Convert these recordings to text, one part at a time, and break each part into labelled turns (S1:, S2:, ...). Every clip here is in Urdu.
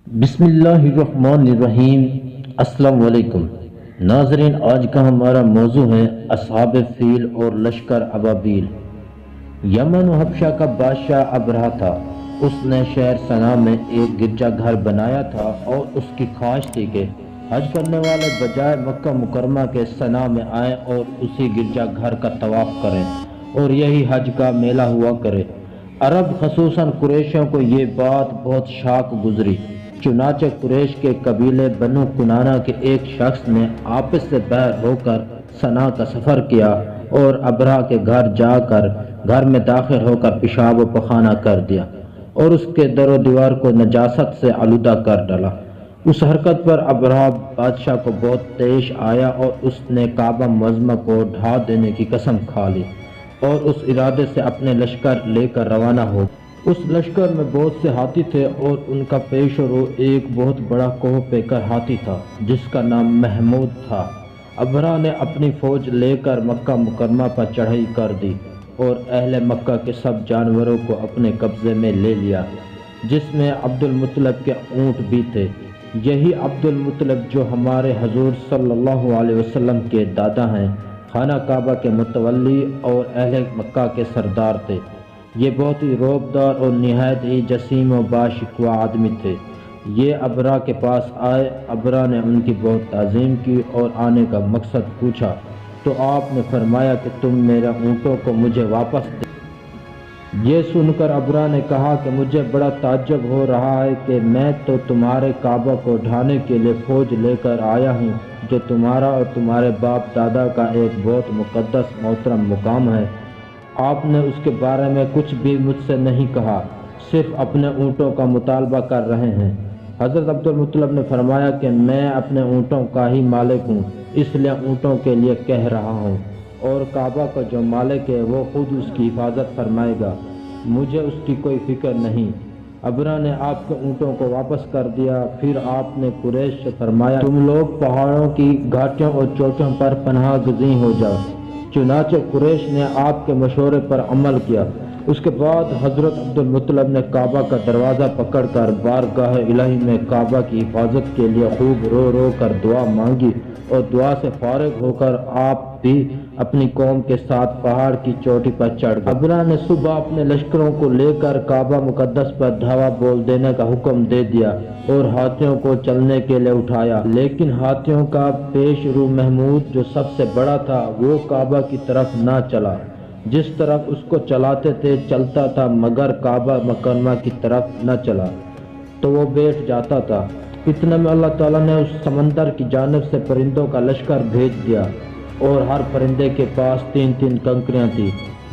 S1: بسم اللہ الرحمن الرحیم۔ السلام علیکم ناظرین، آج کا ہمارا موضوع ہے اصحاب فیل اور لشکر ابابیل۔ یمن و حبشہ کا بادشاہ ابرہہ تھا۔ اس نے شہر صنعا میں ایک گرجا گھر بنایا تھا اور اس کی خواہش تھی کہ حج کرنے والے بجائے مکہ مکرمہ کے صنعا میں آئیں اور اسی گرجا گھر کا طواف کریں اور یہی حج کا میلہ ہوا کرے۔ عرب خصوصاً قریشیوں کو یہ بات بہت شاق گزری۔ چنانچہ قریش کے قبیلے بنو کنانہ کے ایک شخص نے آپس سے باہر ہو کر صنعا کا سفر کیا اور ابرہہ کے گھر جا کر گھر میں داخل ہو کر پیشاب و پخانہ کر دیا اور اس کے در و دیوار کو نجاست سے آلودہ کر ڈالا۔ اس حرکت پر ابرہہ بادشاہ کو بہت پیش آیا اور اس نے کعبہ معظمہ کو ڈھا دینے کی قسم کھا لی اور اس ارادے سے اپنے لشکر لے کر روانہ ہو۔ اس لشکر میں بہت سے ہاتھی تھے اور ان کا پیش رو ایک بہت بڑا کوہ پیکر ہاتھی تھا جس کا نام محمود تھا۔ ابرہہ نے اپنی فوج لے کر مکہ مکرمہ پر چڑھائی کر دی اور اہل مکہ کے سب جانوروں کو اپنے قبضے میں لے لیا، جس میں عبد المطلب کے اونٹ بھی تھے۔ یہی عبد المطلب جو ہمارے حضور صلی اللہ علیہ وسلم کے دادا ہیں، خانہ کعبہ کے متولی اور اہل مکہ کے سردار تھے۔ یہ بہت ہی روبدار اور نہایت ہی جسیم و باشکوہ آدمی تھے۔ یہ ابرہہ کے پاس آئے۔ ابرہہ نے ان کی بہت تعظیم کی اور آنے کا مقصد پوچھا تو آپ نے فرمایا کہ تم میرے اونٹوں کو مجھے واپس دے۔ یہ سن کر ابرہہ نے کہا کہ مجھے بڑا تعجب ہو رہا ہے کہ میں تو تمہارے کعبہ کو ڈھانے کے لیے فوج لے کر آیا ہوں جو تمہارا اور تمہارے باپ دادا کا ایک بہت مقدس محترم مقام ہے۔ آپ نے اس کے بارے میں کچھ بھی مجھ سے نہیں کہا، صرف اپنے اونٹوں کا مطالبہ کر رہے ہیں۔ حضرت عبد المطلب نے فرمایا کہ میں اپنے اونٹوں کا ہی مالک ہوں، اس لیے اونٹوں کے لیے کہہ رہا ہوں، اور کعبہ کا جو مالک ہے وہ خود اس کی حفاظت فرمائے گا، مجھے اس کی کوئی فکر نہیں۔ ابرہہ نے آپ کے اونٹوں کو واپس کر دیا۔ پھر آپ نے قریش سے فرمایا تم لوگ پہاڑوں کی گھاٹیوں اور چوٹیوں پر پناہ گزین ہو جاؤ۔ چنانچہ قریش نے آپ کے مشورے پر عمل کیا۔ اس کے بعد حضرت عبد المطلب نے کعبہ کا دروازہ پکڑ کر بارگاہ الہی میں کعبہ کی حفاظت کے لیے خوب رو رو کر دعا مانگی اور دعا سے فارغ ہو کر آپ بھی اپنی قوم کے ساتھ پہاڑ کی چوٹی پر چڑھ گئے۔ ابرہہ نے صبح اپنے لشکروں کو لے کر کعبہ مقدس پر دھاوا بول دینے کا حکم دے دیا اور ہاتھیوں کو چلنے کے لیے اٹھایا، لیکن ہاتھیوں کا پیش رو محمود جو سب سے بڑا تھا وہ کعبہ کی طرف نہ چلا۔ جس طرف اس کو چلاتے تھے چلتا تھا، مگر کعبہ مکرمہ کی طرف نہ چلا تو وہ بیٹھ جاتا تھا۔ اتنے میں اللہ تعالیٰ نے اس سمندر کی جانب سے پرندوں کا لشکر بھیج دیا اور ہر پرندے کے پاس 3 کنکریاں تھیں،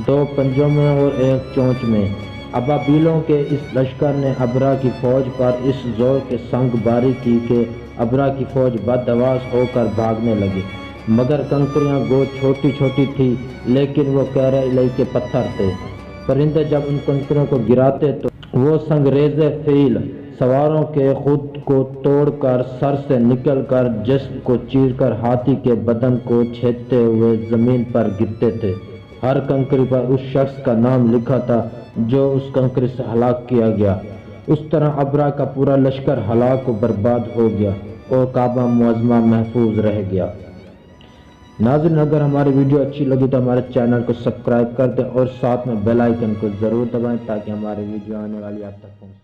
S1: 2 پنجوں میں اور 1 چونچ میں۔ ابابیلوں کے اس لشکر نے ابرہہ کی فوج پر اس زور کے سنگ باری کی کہ ابرہہ کی فوج بدحواس ہو کر بھاگنے لگی، مگر کنکریاں گو چھوٹی چھوٹی تھی لیکن وہ کیرہ الہی کے پتھر تھے۔ پرندے جب ان کنکریوں کو گراتے تو وہ سنگریز فیل سواروں کے خود کو توڑ کر سر سے نکل کر جسم کو چیر کر ہاتھی کے بدن کو چھیدتے ہوئے زمین پر گرتے تھے۔ ہر کنکری پر اس شخص کا نام لکھا تھا جو اس کنکری سے ہلاک کیا گیا۔ اس طرح ابرہہ کا پورا لشکر ہلاک و برباد ہو گیا اور کعبہ معظمہ محفوظ رہ گیا۔ ناظرین، اگر ہماری ویڈیو اچھی لگی تو ہمارے چینل کو سبسکرائب کر دیں اور ساتھ میں بیل آئیکن کو ضرور دبائیں تاکہ ہماری ویڈیو آنے والی آپ تک پہنچے۔